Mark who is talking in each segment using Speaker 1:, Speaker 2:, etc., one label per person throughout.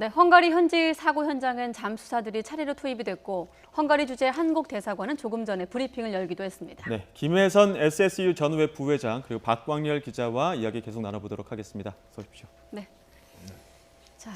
Speaker 1: 네, 헝가리 현지 사고 현장엔 잠수사들이 차례로 투입이 됐고 헝가리 주재 한국대사관은 조금 전에 브리핑을 열기도 했습니다.
Speaker 2: 네, 김혜선 SSU 전 웹 부회장 그리고 박광열 기자와 이야기 계속 나눠보도록 하겠습니다. 어서 오십시오.
Speaker 1: 네. 자,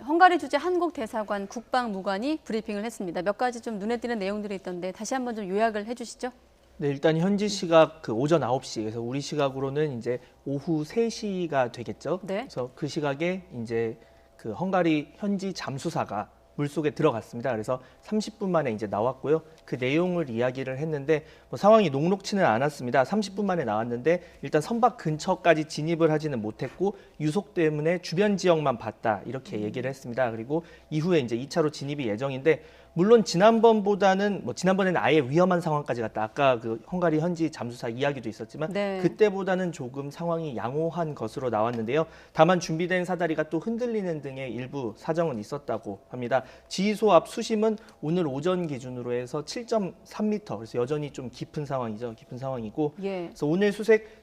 Speaker 1: 헝가리 주재 한국대사관 국방무관이 브리핑을 했습니다. 몇 가지 좀 눈에 띄는 내용들이 있던데 다시 한번 좀 요약을 해주시죠.
Speaker 3: 네, 일단 현지 시각 오전 9시, 그래서 우리 시각으로는 이제 오후 3시가 되겠죠.
Speaker 1: 네.
Speaker 3: 그래서 그 시각에 이제 그 헝가리 현지 잠수사가 물속에 들어갔습니다. 그래서 30분 만에 이제 나왔고요. 그 내용을 이야기를 했는데 뭐 상황이 녹록치는 않았습니다. 30분 만에 나왔는데 일단 선박 근처까지 진입을 하지는 못했고 유속 때문에 주변 지역만 봤다 이렇게 얘기를 했습니다. 그리고 이후에 이제 2차로 진입이 예정인데 물론 지난번보다는 지난번에는 아예 위험한 상황까지 갔다. 아까 그 헝가리 현지 잠수사 이야기도 있었지만
Speaker 1: 네.
Speaker 3: 그때보다는 조금 상황이 양호한 것으로 나왔는데요. 다만 준비된 사다리가 또 흔들리는 등의 일부 사정은 있었다고 합니다. 지휘소 앞 수심은 오늘 오전 기준으로 해서 7.3m. 그래서 여전히 좀 깊은 상황이죠. 깊은 상황이고.
Speaker 1: 예.
Speaker 3: 그래서 오늘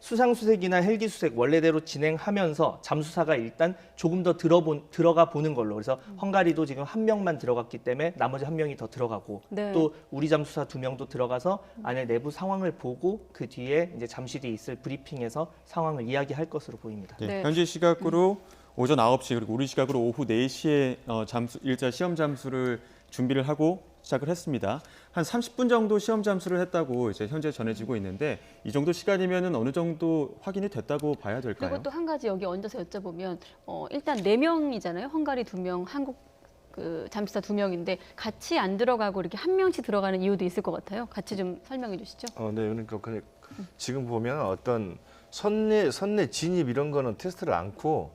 Speaker 3: 수상 수색이나 헬기 수색 원래대로 진행하면서 잠수사가 일단 조금 더 들어가 보는 걸로. 그래서 헝가리도 지금 한 명만 들어갔기 때문에 나머지 한 명이 더 들어가고
Speaker 1: 네.
Speaker 3: 또 우리 잠수사 2명도 들어가서 안에 내부 상황을 보고 그 뒤에 이제 잠시 뒤에 있을 브리핑에서 상황을 이야기할 것으로 보입니다.
Speaker 2: 네,
Speaker 1: 네.
Speaker 2: 현지 시각으로 오전 9시 그리고 우리 시각으로 오후 4시에 일자 시험 잠수를 준비를 하고 시작을 했습니다. 한 30분 정도 시험 잠수를 했다고 이제 현재 전해지고 있는데 이 정도 시간이면은 어느 정도 확인이 됐다고 봐야 될까요?
Speaker 1: 그리고 또 한 가지 여기 얹어서 여쭤보면 일단 4명이잖아요. 헝가리 2명, 한국 그 잠수사 2명인데 같이 안 들어가고 이렇게 한 명씩 들어가는 이유도 있을 것 같아요. 같이 좀 설명해 주시죠.
Speaker 4: 네, 그러니까 지금 보면 어떤 선내 진입 이런 거는 테스트를 않고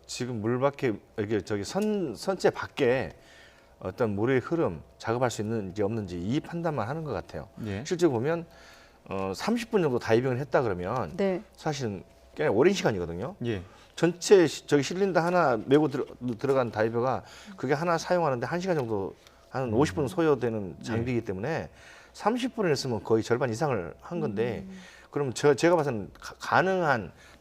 Speaker 4: 지금 물 밖에 이게 선체 밖에 어떤 물의 흐름 작업할 수 있는지 없는지 이 판단만 하는 것 같아요.
Speaker 2: 예.
Speaker 4: 실제 보면 30분 정도 다이빙을 했다 그러면
Speaker 1: 네.
Speaker 4: 사실은 꽤 오랜 시간이거든요.
Speaker 2: 예.
Speaker 4: 전체 실린더 하나 메고 들어간 다이버가 그게 하나 사용하는데 1시간 정도 한 50분 소요되는 장비이기 때문에 30분을 했으면 거의 절반 이상을 한 건데 그러면 제가 봐서는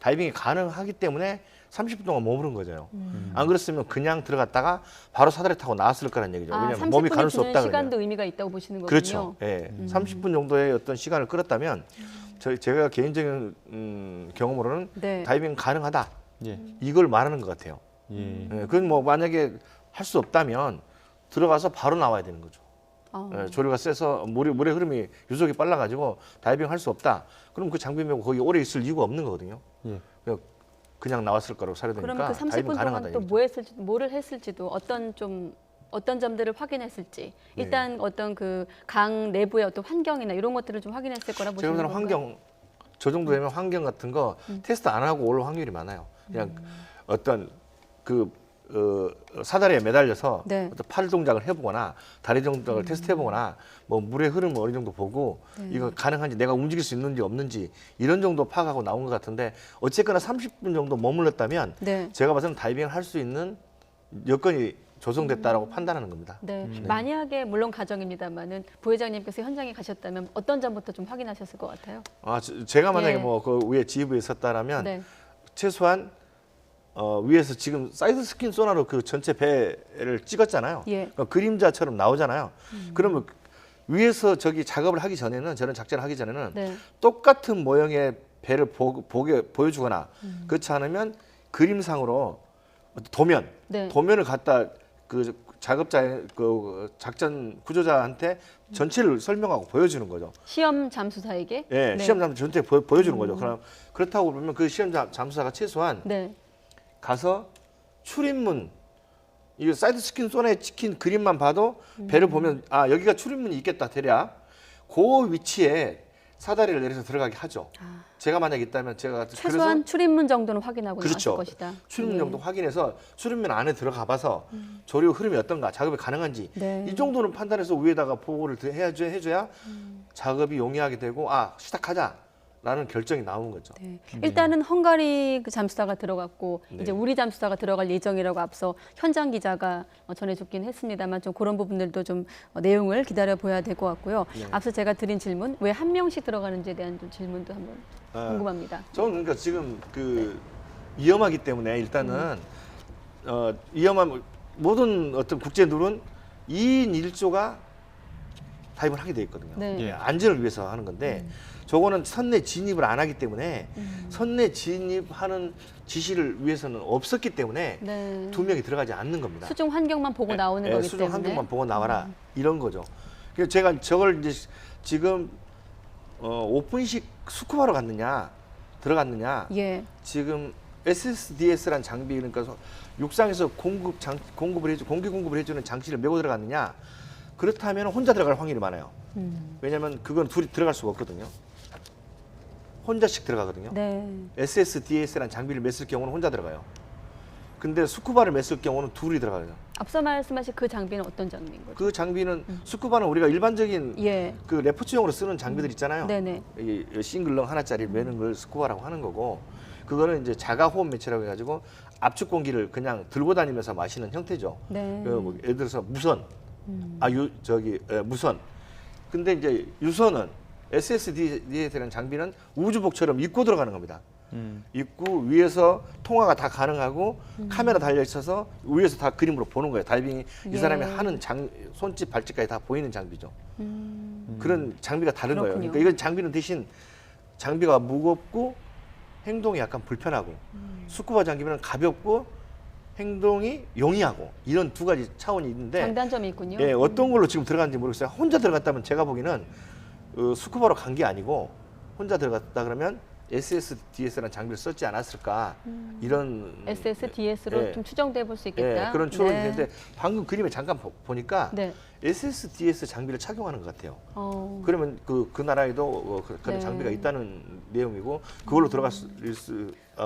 Speaker 4: 다이빙이 가능하기 때문에 30분 동안 머무른 거죠. 안 그랬으면 그냥 들어갔다가 바로 사다리 타고 나왔을 거라는 얘기죠. 왜냐하면 몸이 가눌 수 없다.
Speaker 1: 시간도 의미가 있다고 보시는 거군요.
Speaker 4: 그렇죠. 예. 30분 정도의 어떤 시간을 끌었다면 제가 개인적인 경험으로는
Speaker 1: 네.
Speaker 4: 다이빙 가능하다.
Speaker 2: 예.
Speaker 4: 이걸 말하는 것 같아요.
Speaker 2: 예.
Speaker 4: 예, 그건 뭐 만약에 할 수 없다면 들어가서 바로 나와야 되는 거죠. 예, 조류가 세서 물의 흐름이 유속이 빨라가지고 다이빙 할 수 없다. 그럼 그 장비 메고 거기 오래 있을 이유가 없는 거거든요.
Speaker 2: 예.
Speaker 4: 그냥 나왔을 거라고 사료되니까
Speaker 1: 그러면 그 30분 동안 또 뭐를 했을지도 어떤 점들을 확인했을지 일단 어떤 그 강 내부의 어떤 환경이나 이런 것들을 좀 확인했을 거라 보시는
Speaker 4: 제가
Speaker 1: 건가요?
Speaker 4: 환경 저 정도 되면 환경 같은 거 테스트 안 하고 올 확률이 많아요. 그냥 어떤 사다리에 매달려서
Speaker 1: 네.
Speaker 4: 어떤 팔 동작을 해보거나 다리 동작을 테스트해보거나 뭐 물의 흐름을 어느 정도 보고 이거 가능한지 내가 움직일 수 있는지 없는지 이런 정도 파악하고 나온 것 같은데 어쨌거나 30분 정도 머물렀다면
Speaker 1: 네.
Speaker 4: 제가 봐서는 다이빙을 할 수 있는 여건이 조성됐다라고 판단하는 겁니다.
Speaker 1: 네. 만약에 물론 가정입니다만은 부회장님께서 현장에 가셨다면 어떤 점부터 좀 확인하셨을 것 같아요?
Speaker 4: 제가 만약에
Speaker 1: 예.
Speaker 4: 뭐 그 위에 지휘부에 있었다라면
Speaker 1: 네.
Speaker 4: 최소한 위에서 지금 사이드 스킨 소나로 그 전체 배를 찍었잖아요.
Speaker 1: 예.
Speaker 4: 그러니까 그림자처럼 나오잖아요. 그러면 위에서 저기 작업을 하기 전에는 저런 작전을 하기 전에는
Speaker 1: 네.
Speaker 4: 똑같은 모형의 배를 보여주거나 그렇지 않으면 그림상으로
Speaker 1: 네.
Speaker 4: 도면을 갖다 그 작업자 그 작전 구조자한테 전체를 설명하고 보여주는 거죠.
Speaker 1: 시험 잠수사에게?
Speaker 4: 예,
Speaker 1: 네.
Speaker 4: 시험 잠수 전체 보여주는 거죠. 그럼 그렇다고 보면 그 시험 잠수사가 최소한
Speaker 1: 네.
Speaker 4: 가서 출입문 이 사이드 스킨 손에 찍힌 그림만 봐도 배를 보면 여기가 출입문이 있겠다 대략 그 위치에 사다리를 내려서 들어가게 하죠. 제가 만약 있다면 제가
Speaker 1: 최소한
Speaker 4: 그래서
Speaker 1: 출입문 정도는 확인하고
Speaker 4: 그렇죠.
Speaker 1: 나왔을 것이다.
Speaker 4: 출입문
Speaker 1: 예.
Speaker 4: 정도 확인해서 출입문 안에 들어가 봐서 조류 흐름이 어떤가 작업이 가능한지
Speaker 1: 네.
Speaker 4: 이 정도는 판단해서 위에다가 보고를 해줘야 작업이 용이하게 되고 시작하자라는 결정이 나온 거죠.
Speaker 1: 네. 일단은 헝가리 그 잠수사가 들어갔고
Speaker 4: 네.
Speaker 1: 이제 우리 잠수사가 들어갈 예정이라고 앞서 현장 기자가 전해줬긴 했습니다만 좀 그런 부분들도 좀 내용을 기다려 보야 될 것 같고요.
Speaker 4: 네.
Speaker 1: 앞서 제가 드린 질문 왜 한 명씩 들어가는지에 대한 좀 질문도 한번 궁금합니다.
Speaker 4: 저는 그러니까 지금 그 위험하기 때문에 일단은 위험한 모든 어떤 국제 룰은 2인 1조가 타입을 하게 돼 있거든요.
Speaker 1: 네.
Speaker 4: 예, 안전을 위해서 하는 건데 저거는 선내 진입을 안 하기 때문에 선내 진입하는 지시를 위해서는 없었기 때문에
Speaker 1: 네.
Speaker 4: 2명이 들어가지 않는 겁니다.
Speaker 1: 수중 환경만 보고 나오는 거기 때문에.
Speaker 4: 수중 환경만 보고 나와라 이런 거죠. 그래서 제가 저걸 이제 지금 오픈식 스쿠바로 갔느냐 들어갔느냐
Speaker 1: 예.
Speaker 4: 지금 SSDS라는 장비 그러니까 육상에서 공기 공급을 해주는 장치를 메고 들어갔느냐 그렇다면 혼자 들어갈 확률이 많아요. 왜냐하면 그건 둘이 들어갈 수가 없거든요. 혼자씩 들어가거든요.
Speaker 1: 네.
Speaker 4: SSDS라는 장비를 맸을 경우는 혼자 들어가요. 근데 스쿠바를 맸을 경우는 둘이 들어가요.
Speaker 1: 앞서 말씀하신 그 장비는 어떤 장비인 거죠?
Speaker 4: 그 장비는 스쿠바는 우리가 일반적인
Speaker 1: 예.
Speaker 4: 그 레포츠용으로 쓰는 장비들 있잖아요.
Speaker 1: 네네.
Speaker 4: 이 싱글렁 하나짜리 매는 걸 스쿠바라고 하는 거고 그거는 이제 자가 호흡 매체라고 해가지고 압축 공기를 그냥 들고 다니면서 마시는 형태죠.
Speaker 1: 네.
Speaker 4: 뭐 예를 들어서 무선, 무선. 근데 이제 유선은 SSDS라는 장비는 우주복처럼 입고 들어가는 겁니다. 입고 위에서 통화가 다 가능하고 카메라 달려 있어서 위에서 다 그림으로 보는 거예요. 다이빙이 이
Speaker 1: 예.
Speaker 4: 사람이 하는 손짓 발짓까지 다 보이는 장비죠. 그런 장비가 다른 거예요.
Speaker 1: 그렇군요.
Speaker 4: 그러니까 이건 장비는 대신 장비가 무겁고 행동이 약간 불편하고 스쿠바 장비는 가볍고 행동이 용이하고 이런 두 가지 차원이 있는데
Speaker 1: 장단점이 있군요.
Speaker 4: 예, 어떤 걸로 지금 들어갔는지 모르겠어요. 혼자 들어갔다면 제가 보기에는 스쿠바로 간 게 아니고 혼자 들어갔다 그러면 SSDS라는 장비를 썼지 않았을까 이런
Speaker 1: SSDS로
Speaker 4: 예.
Speaker 1: 좀 추정돼 볼 수 있겠다.
Speaker 4: 예, 그런 추론이
Speaker 1: 네.
Speaker 4: 있는데 방금 그림에 잠깐 보니까
Speaker 1: 네.
Speaker 4: SSDS 장비를 착용하는 것 같아요.
Speaker 1: 그러면
Speaker 4: 그러면 그 나라에도 그런
Speaker 1: 네.
Speaker 4: 장비가 있다는 내용이고 그걸로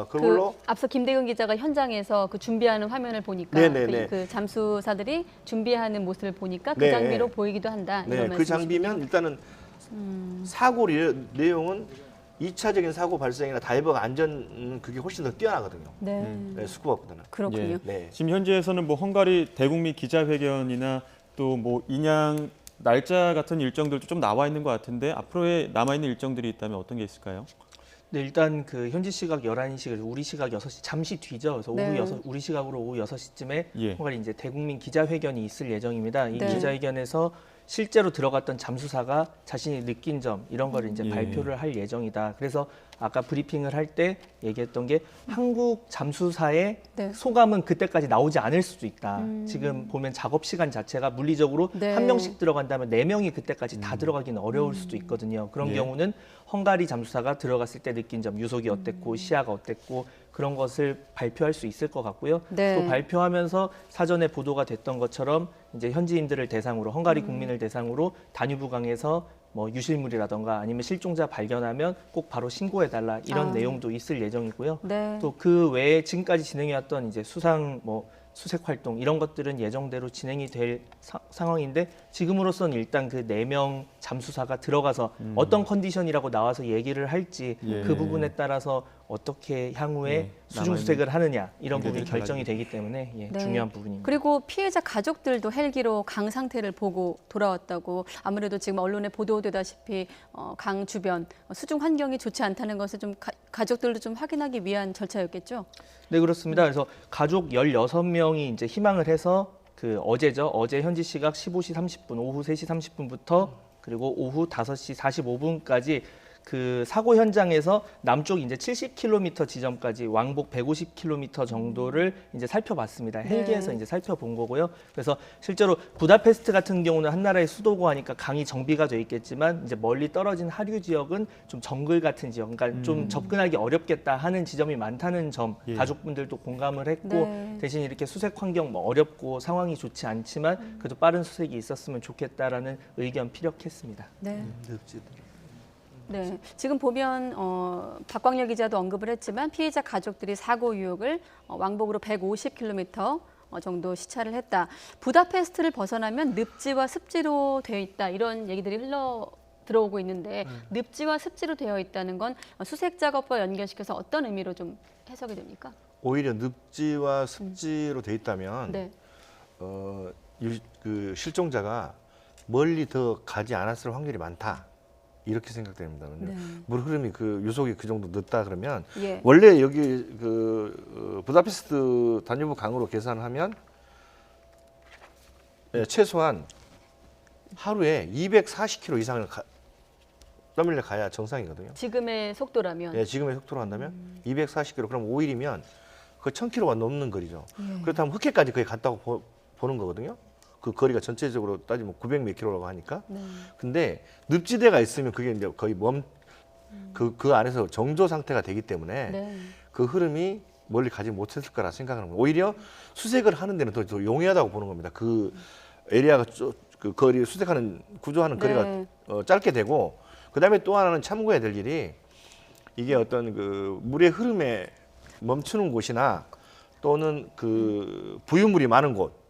Speaker 4: 그걸로
Speaker 1: 앞서 김대근 기자가 현장에서 그 준비하는 화면을 보니까
Speaker 4: 네네네.
Speaker 1: 그 잠수사들이 준비하는 모습을 보니까 그
Speaker 4: 네.
Speaker 1: 장비로 보이기도 한다.
Speaker 4: 네,
Speaker 1: 이런
Speaker 4: 그
Speaker 1: 말씀이시군요.
Speaker 4: 장비면 일단은 사고 내용은 2차적인 사고 발생이나 다이버가 안전 그게 훨씬 더 뛰어나거든요.
Speaker 1: 네.
Speaker 4: 네, 스쿠바보다는.
Speaker 1: 그렇군요.
Speaker 2: 예.
Speaker 4: 네.
Speaker 2: 지금 현지에서는 뭐 헝가리 대국민 기자회견이나 또 뭐 인양 날짜 같은 일정들도 좀 나와 있는 것 같은데 앞으로의 남아 있는 일정들이 있다면 어떤 게 있을까요?
Speaker 3: 네, 일단 그 현지 시각 11시, 그래서 우리 시각 6시 잠시 뒤죠. 그래서
Speaker 1: 네.
Speaker 3: 우리 시각으로 오후 6시쯤에
Speaker 2: 예.
Speaker 3: 헝가리 이제 대국민 기자회견이 있을 예정입니다. 이
Speaker 1: 네.
Speaker 3: 기자회견에서 실제로 들어갔던 잠수사가 자신이 느낀 점 이런 거를 이제
Speaker 2: 예.
Speaker 3: 발표를 할 예정이다. 그래서 아까 브리핑을 할 때 얘기했던 게 한국 잠수사의
Speaker 1: 네.
Speaker 3: 소감은 그때까지 나오지 않을 수도 있다. 지금 보면 작업 시간 자체가 물리적으로
Speaker 1: 네.
Speaker 3: 한 명씩 들어간다면 4명이 그때까지 다 들어가기는 어려울 수도 있거든요. 그런
Speaker 2: 예.
Speaker 3: 경우는 헝가리 잠수사가 들어갔을 때 느낀 점, 유속이 어땠고 시야가 어땠고 그런 것을 발표할 수 있을 것 같고요.
Speaker 1: 네.
Speaker 3: 또 발표하면서 사전에 보도가 됐던 것처럼 이제 현지인들을 대상으로 헝가리 국민을 대상으로 다뉴브 강에서 뭐 유실물이라던가 아니면 실종자 발견하면 꼭 바로 신고해달라 이런
Speaker 1: 아.
Speaker 3: 내용도 있을 예정이고요.
Speaker 1: 네.
Speaker 3: 또 그 외에 지금까지 진행해왔던 이제 수색 활동 이런 것들은 예정대로 진행이 될 상황인데 지금으로서는 일단 그 4명 잠수사가 들어가서 어떤 컨디션이라고 나와서 얘기를 할지
Speaker 2: 예.
Speaker 3: 그 부분에 따라서 어떻게 향후에
Speaker 2: 예,
Speaker 3: 수중 수색을 하느냐 이런 부분이
Speaker 2: 문제들이
Speaker 3: 결정이 되기 때문에 예,
Speaker 1: 네.
Speaker 3: 중요한 부분입니다.
Speaker 1: 그리고 피해자 가족들도 헬기로 강 상태를 보고 돌아왔다고 아무래도 지금 언론에 보도되다시피 강 주변 수중 환경이 좋지 않다는 것을 좀 가족들도 좀 확인하기 위한 절차였겠죠?
Speaker 3: 네, 그렇습니다. 그래서 가족 16명이 이제 희망을 해서 그 어제죠. 어제 현지 시각 15시 30분, 오후 3시 30분부터 그리고 오후 5시 45분까지 그 사고 현장에서 남쪽 이제 70km 지점까지 왕복 150km 정도를 이제 살펴봤습니다. 헬기에서
Speaker 1: 네.
Speaker 3: 이제 살펴본 거고요. 그래서 실제로 부다페스트 같은 경우는 한 나라의 수도고 하니까 강이 정비가 돼 있겠지만 이제 멀리 떨어진 하류 지역은 좀 정글 같은 지역, 그러니까 좀 접근하기 어렵겠다 하는 지점이 많다는 점
Speaker 2: 예.
Speaker 3: 가족분들도 공감을 했고
Speaker 1: 네.
Speaker 3: 대신 이렇게 수색 환경 뭐 어렵고 상황이 좋지 않지만 그래도 빠른 수색이 있었으면 좋겠다라는 의견 피력했습니다.
Speaker 1: 네. 네, 지금 보면 박광렬 기자도 언급을 했지만 피해자 가족들이 사고 유역을 왕복으로 150km 정도 시차를 했다. 부다페스트를 벗어나면 늪지와 습지로 되어 있다 이런 얘기들이 들어오고 있는데 늪지와 습지로 되어 있다는 건 수색 작업과 연결시켜서 어떤 의미로 좀 해석이 됩니까?
Speaker 4: 오히려 늪지와 습지로 돼 있다면
Speaker 1: 네,
Speaker 4: 그 실종자가 멀리 더 가지 않았을 확률이 많다. 이렇게 생각됩니다.
Speaker 1: 네.
Speaker 4: 물 흐름이 그 유속이 그 정도 늦다 그러면
Speaker 1: 예.
Speaker 4: 원래 여기 그 부다페스트 다뉴브 강으로 계산하면 최소한 하루에 240km 이상을 떠밀려 가야 정상이거든요.
Speaker 1: 지금의 속도라면.
Speaker 4: 예, 지금의 속도로 한다면 240km 그럼 5일이면 그 1000km가 넘는 거리죠. 그렇다면 흑해까지 거의 갔다고 보는 거거든요. 그 거리가 전체적으로 따지면 900 몇 킬로라고 하니까.
Speaker 1: 네.
Speaker 4: 근데 늪지대가 있으면 그게 이제 거의 그 안에서 정조 상태가 되기 때문에
Speaker 1: 네.
Speaker 4: 그 흐름이 멀리 가지 못했을 거라 생각하는 거예요. 오히려 수색을 하는 데는 더 용이하다고 보는 겁니다. 그 에리아가 그 거리 수색하는 구조하는 거리가
Speaker 1: 네.
Speaker 4: 짧게 되고 그다음에 또 하나는 참고해야 될 일이 이게 어떤 그 물의 흐름에 멈추는 곳이나 또는 그 부유물이 많은 곳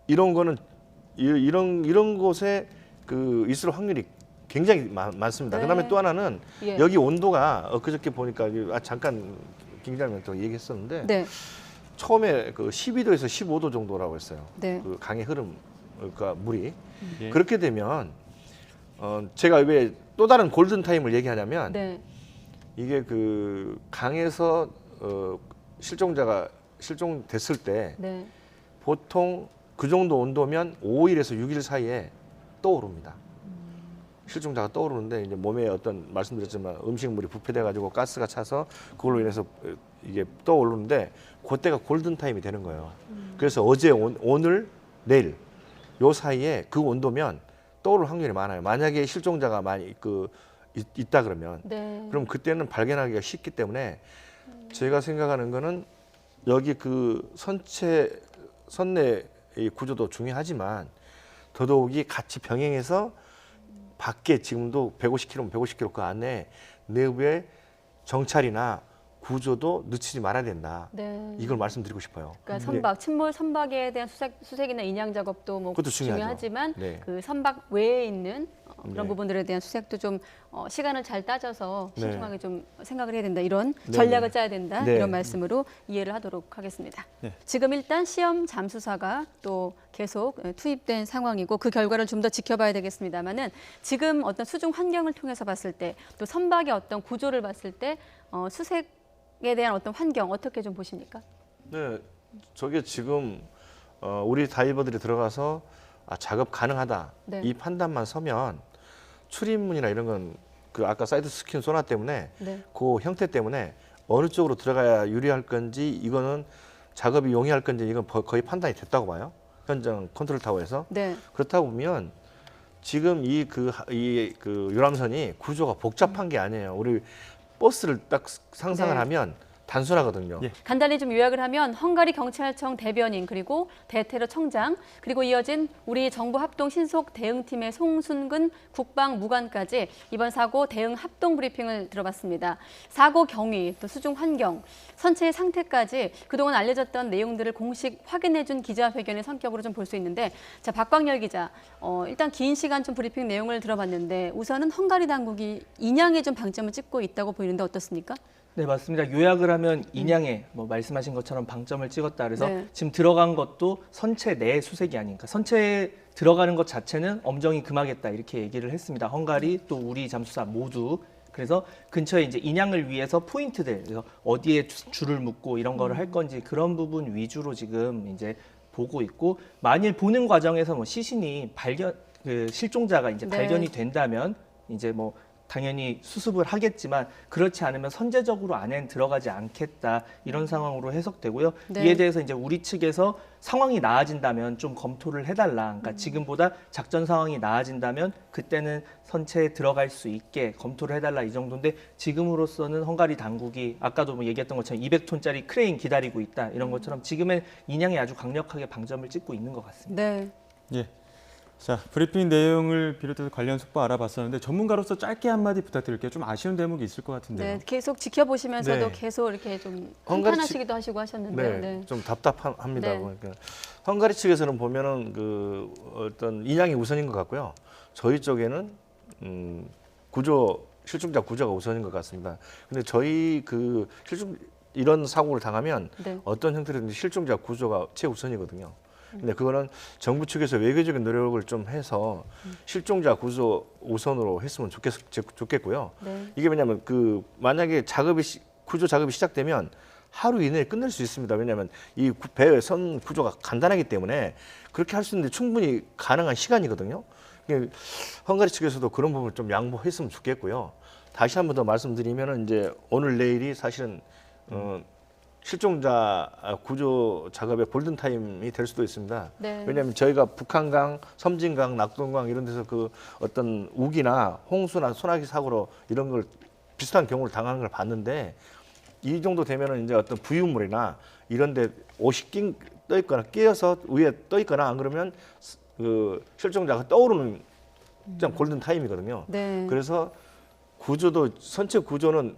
Speaker 4: 이런 거는 이런 곳에 그 있을 확률이 굉장히 많습니다.
Speaker 1: 네.
Speaker 4: 그다음에 또 하나는
Speaker 1: 예.
Speaker 4: 여기 온도가 엊그저께 보니까 잠깐 김장님한테 얘기했었는데
Speaker 1: 네.
Speaker 4: 처음에 그 12도에서 15도 정도라고 했어요.
Speaker 1: 네.
Speaker 4: 그 강의 흐름 그러니까 물이
Speaker 2: 예.
Speaker 4: 그렇게 되면 제가 왜 또 다른 골든 타임을 얘기하냐면
Speaker 1: 네.
Speaker 4: 이게 그 강에서 실종자가 실종됐을 때
Speaker 1: 네.
Speaker 4: 보통 그 정도 온도면 5일에서 6일 사이에 떠오릅니다. 실종자가 떠오르는데 이제 몸에 어떤 말씀드렸지만 음식물이 부패돼 가지고 가스가 차서 그걸로 인해서 이게 떠오르는데 그때가 골든 타임이 되는 거예요. 그래서 어제 오늘 내일 요 사이에 그 온도면 떠오를 확률이 많아요. 만약에 실종자가 많이 있다 그러면
Speaker 1: 네.
Speaker 4: 그럼 그때는 발견하기가 쉽기 때문에 제가 생각하는 거는 여기 그 선내 구조도 중요하지만 더더욱이 같이 병행해서 밖에 지금도 150km, 150km 그 안에 내부의 정찰이나 구조도 늦추지 말아야 된다.
Speaker 1: 네.
Speaker 4: 이걸 말씀드리고 싶어요.
Speaker 1: 그러니까 선박, 침몰 선박에 대한 수색이나 인양 작업도 뭐
Speaker 4: 그것도 중요하죠.
Speaker 1: 중요하지만
Speaker 4: 네.
Speaker 1: 그 선박 외에 있는 그런
Speaker 4: 네.
Speaker 1: 부분들에 대한 수색도 좀 시간을 잘 따져서
Speaker 4: 네.
Speaker 1: 신중하게 좀 생각을 해야 된다. 이런
Speaker 4: 네,
Speaker 1: 전략을
Speaker 4: 네.
Speaker 1: 짜야 된다.
Speaker 4: 네.
Speaker 1: 이런 말씀으로 이해를 하도록 하겠습니다.
Speaker 2: 네.
Speaker 1: 지금 일단 시험 잠수사가 또 계속 투입된 상황이고 그 결과를 좀 더 지켜봐야 되겠습니다만은 지금 어떤 수중 환경을 통해서 봤을 때 또 선박의 어떤 구조를 봤을 때 수색에 대한 어떤 환경 어떻게 좀 보십니까?
Speaker 4: 네, 저게 지금 우리 다이버들이 들어가서 작업 가능하다
Speaker 1: 네.
Speaker 4: 이 판단만 서면 출입문이나 이런 건 그 아까 사이드 스킨 소나 때문에
Speaker 1: 네.
Speaker 4: 그 형태 때문에 어느 쪽으로 들어가야 유리할 건지 이거는 작업이 용이할 건지 이건 거의 판단이 됐다고 봐요. 현장 컨트롤 타워에서.
Speaker 1: 네.
Speaker 4: 그렇다 보면 지금 이 유람선이 구조가 복잡한 게 아니에요. 우리 버스를 딱 상상을
Speaker 1: 네.
Speaker 4: 하면 단순하거든요.
Speaker 2: 예.
Speaker 1: 간단히 좀 요약을 하면 헝가리 경찰청 대변인 그리고 대테러 청장 그리고 이어진 우리 정부 합동 신속 대응팀의 송순근 국방무관까지 이번 사고 대응 합동 브리핑을 들어봤습니다. 사고 경위, 또 수중 환경, 선체의 상태까지 그동안 알려졌던 내용들을 공식 확인해준 기자회견의 성격으로 좀 볼 수 있는데 자 박광열 기자, 일단 긴 시간 좀 브리핑 내용을 들어봤는데 우선은 헝가리 당국이 인양에 좀 방점을 찍고 있다고 보이는데 어떻습니까?
Speaker 3: 네, 맞습니다. 요약을 하면 인양에 뭐 말씀하신 것처럼 방점을 찍었다 그래서
Speaker 1: 네.
Speaker 3: 지금 들어간 것도 선체 내 수색이 아닌가. 선체에 들어가는 것 자체는 엄정히 금하겠다 이렇게 얘기를 했습니다. 헝가리 또 우리 잠수사 모두. 그래서 근처에 이제 인양을 위해서 포인트들, 그래서 어디에 줄을 묶고 이런 거를 할 건지 그런 부분 위주로 지금 이제 보고 있고 만일 보는 과정에서 뭐 시신이 실종자가 이제
Speaker 1: 네.
Speaker 3: 발견이 된다면 이제 뭐 당연히 수습을 하겠지만 그렇지 않으면 선제적으로 안엔 들어가지 않겠다 이런 상황으로 해석되고요.
Speaker 1: 네.
Speaker 3: 이에 대해서 이제 우리 측에서 상황이 나아진다면 좀 검토를 해달라. 그러니까 지금보다 작전 상황이 나아진다면 그때는 선체에 들어갈 수 있게 검토를 해달라 이 정도인데 지금으로서는 헝가리 당국이 아까도 뭐 얘기했던 것처럼 200톤짜리 크레인 기다리고 있다 이런 것처럼 지금의 인양에 아주 강력하게 방점을 찍고 있는 것 같습니다.
Speaker 1: 네.
Speaker 2: 예. 자, 브리핑 내용을 비롯해서 관련 속보 알아봤었는데 전문가로서 짧게 한마디 부탁드릴게요. 좀 아쉬운 대목이 있을 것 같은데요.
Speaker 1: 네, 계속 지켜보시면서도
Speaker 4: 네.
Speaker 1: 계속 이렇게 좀
Speaker 4: 헝가리
Speaker 1: 한탄하시기도 하시고 하셨는데요. 네.
Speaker 4: 좀 답답합니다.
Speaker 1: 네.
Speaker 4: 그러니까 헝가리 측에서는 보면은 그 어떤 인양이 우선인 것 같고요. 저희 쪽에는 실종자 구조가 우선인 것 같습니다. 근데 저희 이런 사고를 당하면
Speaker 1: 네.
Speaker 4: 어떤 형태로든 실종자 구조가 최우선이거든요. 근데 그거는 정부 측에서 외교적인 노력을 좀 해서 실종자 구조 우선으로 했으면 좋겠고요.
Speaker 1: 네.
Speaker 4: 이게 왜냐하면 그 만약에 구조 작업이 시작되면 하루 이내에 끝낼 수 있습니다. 왜냐하면 이 배 선 구조가 간단하기 때문에 그렇게 할 수 있는데 충분히 가능한 시간이거든요. 헝가리 측에서도 그런 부분을 좀 양보했으면 좋겠고요. 다시 한 번 더 말씀드리면은 이제 오늘 내일이 사실은 실종자 구조 작업의 골든 타임이 될 수도 있습니다.
Speaker 1: 네.
Speaker 4: 왜냐하면 저희가 북한강, 섬진강, 낙동강 이런 데서 그 어떤 우기나 홍수나 소나기 사고로 이런 걸 비슷한 경우를 당하는 걸 봤는데 이 정도 되면은 이제 어떤 부유물이나 이런 데 옷이 떠 있거나 끼어서 위에 떠 있거나 안 그러면 그 실종자가 떠오르는 좀 골든 타임이거든요.
Speaker 1: 네.
Speaker 4: 그래서 구조도 선체 구조는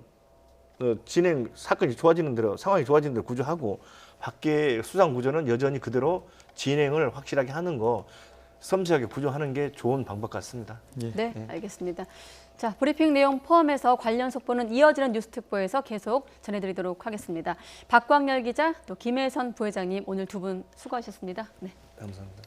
Speaker 4: 사건이 좋아지는 대로 상황이 좋아지는 대로 구조하고 밖에 수상 구조는 여전히 그대로 진행을 확실하게 하는 거 섬세하게 구조하는 게 좋은 방법 같습니다.
Speaker 1: 네, 알겠습니다. 자, 브리핑 내용 포함해서 관련 속보는 이어지는 뉴스특보에서 계속 전해드리도록 하겠습니다. 박광열 기자, 또 김혜선 부회장님 오늘 두 분 수고하셨습니다. 네.
Speaker 4: 감사합니다.